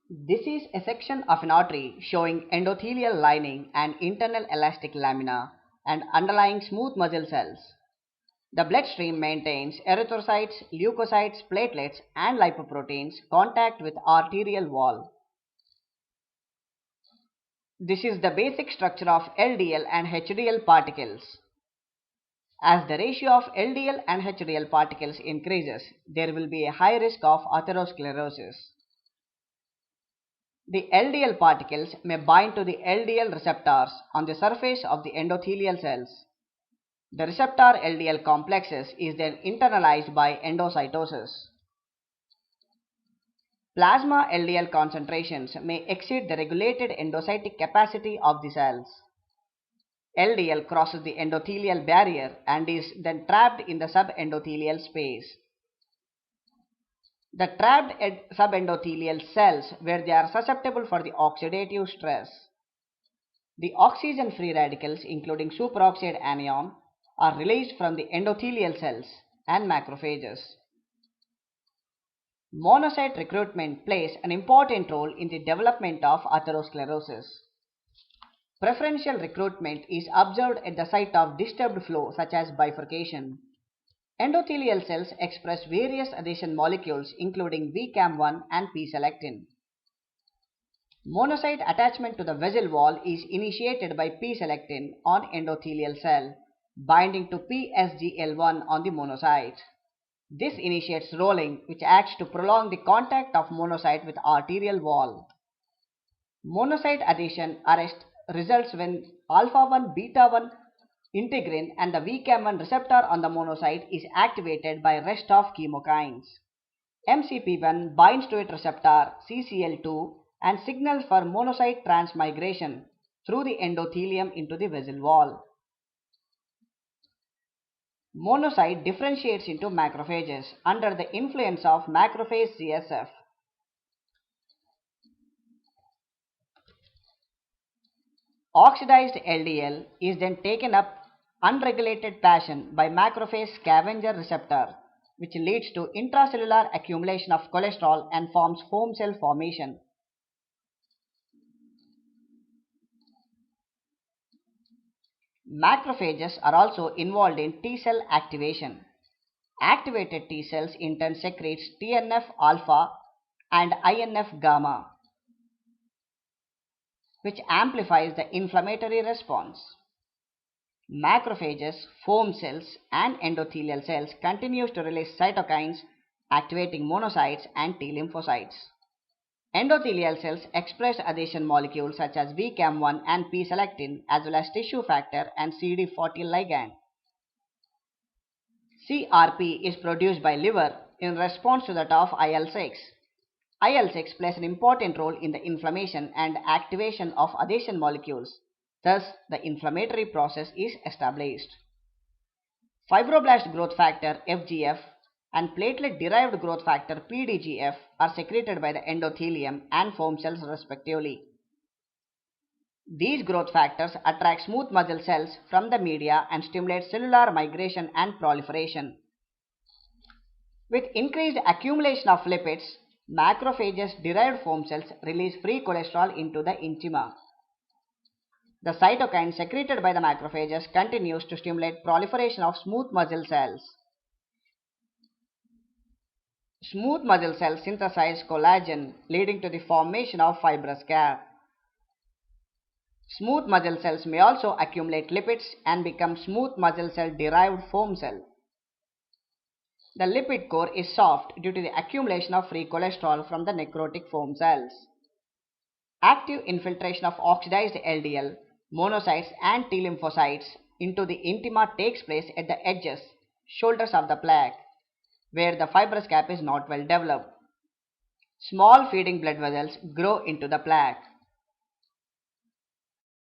This is a section of an artery showing endothelial lining and internal elastic lamina and underlying smooth muscle cells. The bloodstream maintains erythrocytes, leukocytes, platelets, and lipoproteins contact with arterial wall. This is the basic structure of LDL and HDL particles. As the ratio of LDL and HDL particles increases, there will be a high risk of atherosclerosis. The LDL particles may bind to the LDL receptors on the surface of the endothelial cells. The receptor LDL complexes is then internalized by endocytosis. Plasma LDL concentrations may exceed the regulated endocytic capacity of the cells. LDL crosses the endothelial barrier and is then trapped in the subendothelial space. The trapped subendothelial cells where they are susceptible for the oxidative stress. The oxygen free radicals including superoxide anion are released from the endothelial cells and macrophages. Monocyte recruitment plays an important role in the development of atherosclerosis. Preferential recruitment is observed at the site of disturbed flow such as bifurcation. Endothelial cells express various adhesion molecules including VCAM1 and P-selectin. Monocyte attachment to the vessel wall is initiated by P-selectin on endothelial cell, binding to PSGL1 on the monocyte. This initiates rolling, which acts to prolong the contact of monocyte with arterial wall. Monocyte adhesion arrest results when alpha-1 beta-1 integrin and the VCAM1 receptor on the monocyte is activated by rest of chemokines. MCP1 binds to its receptor CCL2 and signals for monocyte transmigration through the endothelium into the vessel wall. Monocyte differentiates into macrophages under the influence of macrophage CSF. Oxidized LDL is then taken up unregulated fashion by macrophage scavenger receptor, which leads to intracellular accumulation of cholesterol and forms foam cell formation. Macrophages are also involved in T cell activation. Activated T cells in turn secretes TNF alpha and INF gamma, which amplifies the inflammatory response. Macrophages, foam cells, and endothelial cells continue to release cytokines activating monocytes and T lymphocytes. Endothelial cells express adhesion molecules such as VCAM1 and P-selectin as well as tissue factor and CD40 ligand. CRP is produced by liver in response to that of IL-6. IL-6 plays an important role in the inflammation and activation of adhesion molecules. Thus, the inflammatory process is established. Fibroblast growth factor FGF and platelet-derived growth factor PDGF are secreted by the endothelium and foam cells respectively. These growth factors attract smooth muscle cells from the media and stimulate cellular migration and proliferation. With increased accumulation of lipids, macrophages-derived foam cells release free cholesterol into the intima. The cytokine secreted by the macrophages continues to stimulate proliferation of smooth muscle cells. Smooth muscle cells synthesize collagen, leading to the formation of fibrous cap. Smooth muscle cells may also accumulate lipids and become smooth muscle cell derived foam cell. The lipid core is soft due to the accumulation of free cholesterol from the necrotic foam cells. Active infiltration of oxidized LDL, monocytes and T lymphocytes into the intima takes place at the edges, shoulders of the plaque, where the fibrous cap is not well developed. Small feeding blood vessels grow into the plaque.